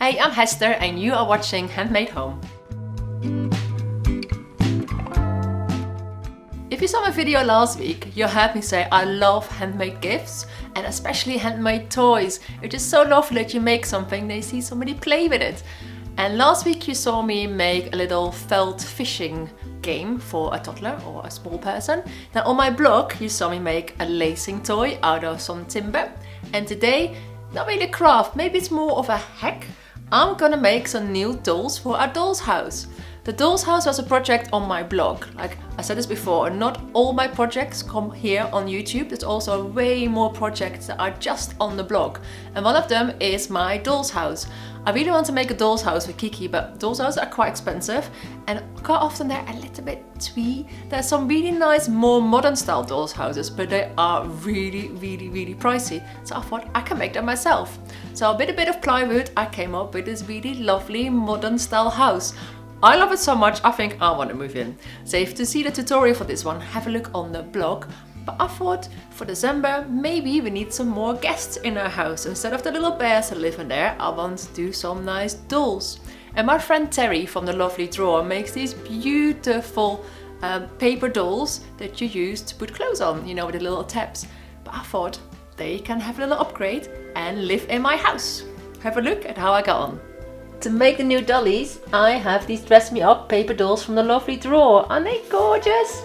Hey, I'm Hester and you are watching Handmade Home. If you saw my video last week, you heard me say I love handmade gifts and especially handmade toys. It's just so lovely that you make something, they see somebody play with it. And last week you saw me make a little felt fishing game for a toddler or a small person. Now on my blog you saw me make a lacing toy out of some timber. And today, not really a craft, maybe it's more of a hack. I'm gonna make some new dolls for our doll's house. The doll's house was a project on my blog. Like I said this before, not all my projects come here on YouTube. There's also way more projects that are just on the blog. And one of them is my doll's house. I really want to make a doll's house for Kiki, but doll's houses are quite expensive and quite often they're a little bit twee. There's some really nice, more modern style doll's houses, but they are really pricey. So I thought I can make them myself. So with a bit of plywood, I came up with this really lovely modern style house. I love it so much, I think I want to move in. So if to see the tutorial for this one, have a look on the blog. But I thought for December, maybe we need some more guests in our house. Instead of the little bears that live in there, I want to do some nice dolls. And my friend Terry from the Lovely Drawer makes these beautiful paper dolls that you use to put clothes on, you know, with the little tabs. But I thought they can have a little upgrade and live in my house. Have a look at how I got on. To make the new dollies, I have these Dress Me Up paper dolls from the Lovely Drawer. Aren't they gorgeous?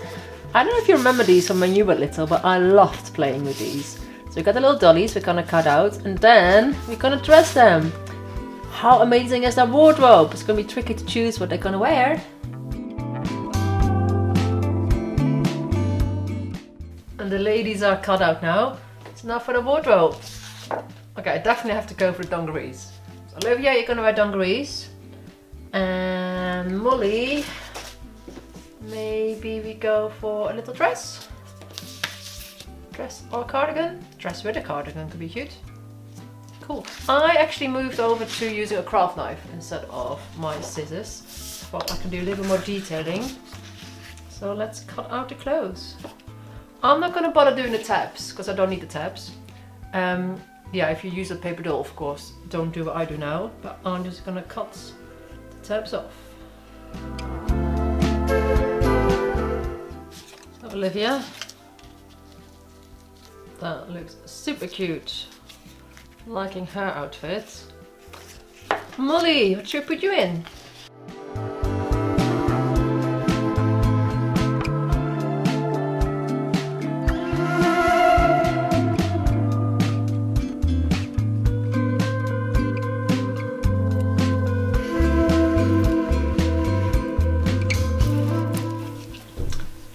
I don't know if you remember these from when you were little, but I loved playing with these. So we got the little dollies we're gonna cut out and then we're gonna dress them. How amazing is that wardrobe? It's gonna be tricky to choose what they're gonna wear. And the ladies are cut out now. It's now for the wardrobe. Okay, I definitely have to go for the dungarees. Olivia, you're gonna wear dungarees. And Molly, maybe we go for a little dress. Dress or cardigan? Dress with a cardigan could be cute. Cool. I actually moved over to using a craft knife instead of my scissors. Thought I can do a little more detailing. So let's cut out the clothes. I'm not gonna bother doing the tabs because I don't need the tabs. Yeah, if you use a paper doll, of course, don't do what I do now, but I'm just gonna cut the tabs off. So Olivia, that looks super cute. Liking her outfit. Molly, what should we put you in?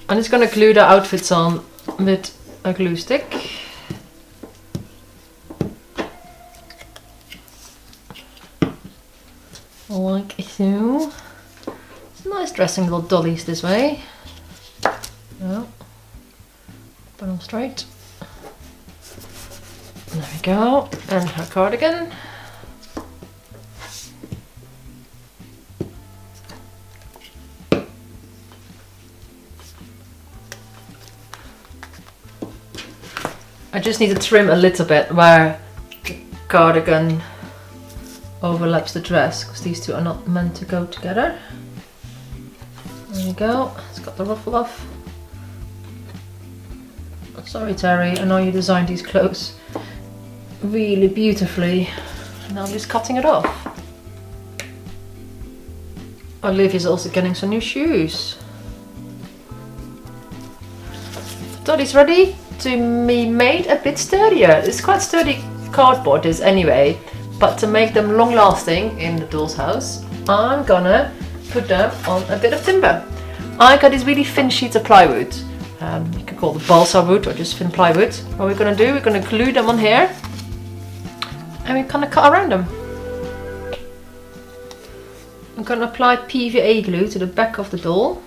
I'm just going to glue the outfits on with a glue stick. Like so. It's nice dressing little dollies this way. Oh. Put them straight. There we go. And her cardigan. I just need to trim a little bit where the cardigan overlaps the dress because these two are not meant to go together. There you go, it's got the ruffle off. Sorry Terry, I know you designed these clothes really beautifully. Now I'm just cutting it off. Olivia's also getting some new shoes. Dolly's ready to be made a bit sturdier. It's quite sturdy cardboard this anyway, but to make them long lasting in the doll's house, I'm gonna put them on a bit of timber. I got these really thin sheets of plywood. You can call it balsa wood or just thin plywood. What we're gonna do, we're gonna glue them on here and we're gonna cut around them. I'm gonna apply PVA glue to the back of the doll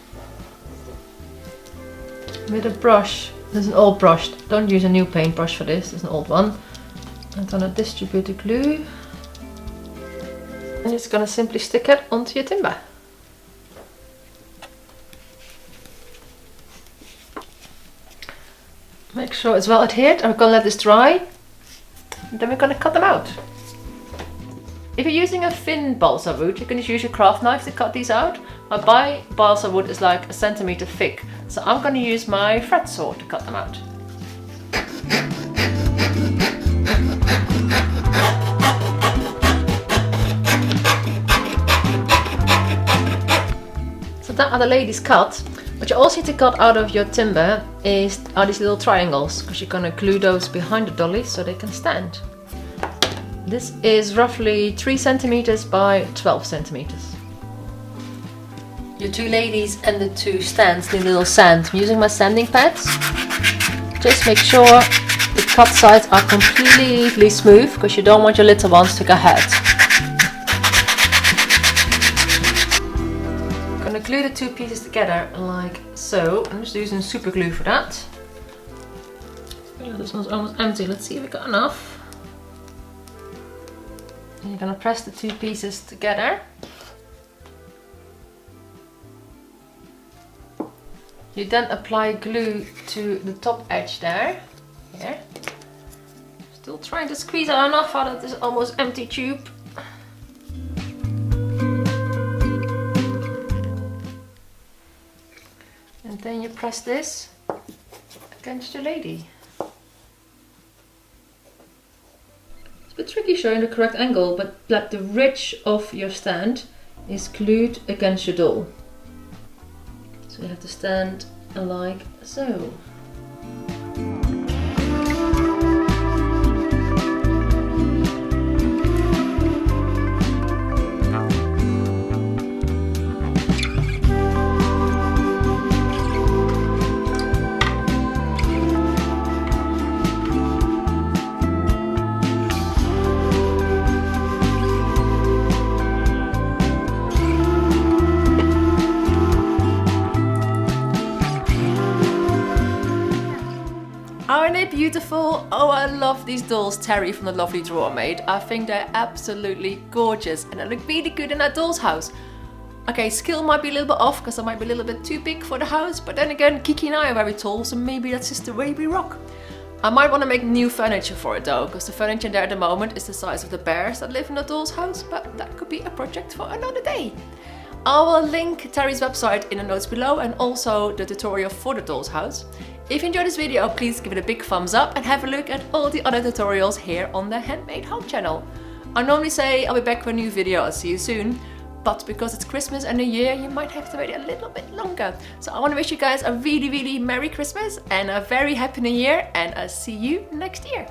with a brush. This is an old brush, don't use a new paintbrush for this, it's an old one. I'm gonna distribute the glue and just gonna simply stick it onto your timber. Make sure it's well adhered and we're gonna let this dry and then we're gonna cut them out. If you're using a thin balsa wood, you can just use your craft knife to cut these out. My balsa wood is like 1 centimeter thick, so I'm going to use my fret saw to cut them out. So that are the ladies cut. What you also need to cut out of your timber are these little triangles, because you're going to glue those behind the dolly so they can stand. This is roughly 3 centimeters by 12 centimeters. Your 2 ladies and the 2 stands need a little sand. I'm using my sanding pads. Just make sure the cut sides are completely smooth, because you don't want your little ones to get hurt. I'm going to glue the 2 pieces together like so. I'm just using super glue for that. This one's almost empty. Let's see if we got enough. And you're going to press the 2 pieces together. You then apply glue to the top edge there. Here. Still trying to squeeze out enough out of this almost empty tube. And then you press this against your lady. A bit tricky showing the correct angle, but like the ridge of your stand is glued against your doll. So you have to stand like so. Aren't they beautiful? Oh, I love these dolls Terry from the Lovely Drawer made. I think they're absolutely gorgeous and they look really good in that doll's house. Okay, scale might be a little bit off because I might be a little bit too big for the house, but then again, Kiki and I are very tall, so maybe that's just the way we rock. I might want to make new furniture for it though, because the furniture there at the moment is the size of the bears that live in the doll's house, but that could be a project for another day. I will link Terry's website in the notes below and also the tutorial for the doll's house. If you enjoyed this video, please give it a big thumbs up and have a look at all the other tutorials here on the Handmade Home channel. I normally say I'll be back with a new video, I'll see you soon, but because it's Christmas and New Year, you might have to wait a little bit longer. So I want to wish you guys a really Merry Christmas and a very Happy New Year, and I'll see you next year.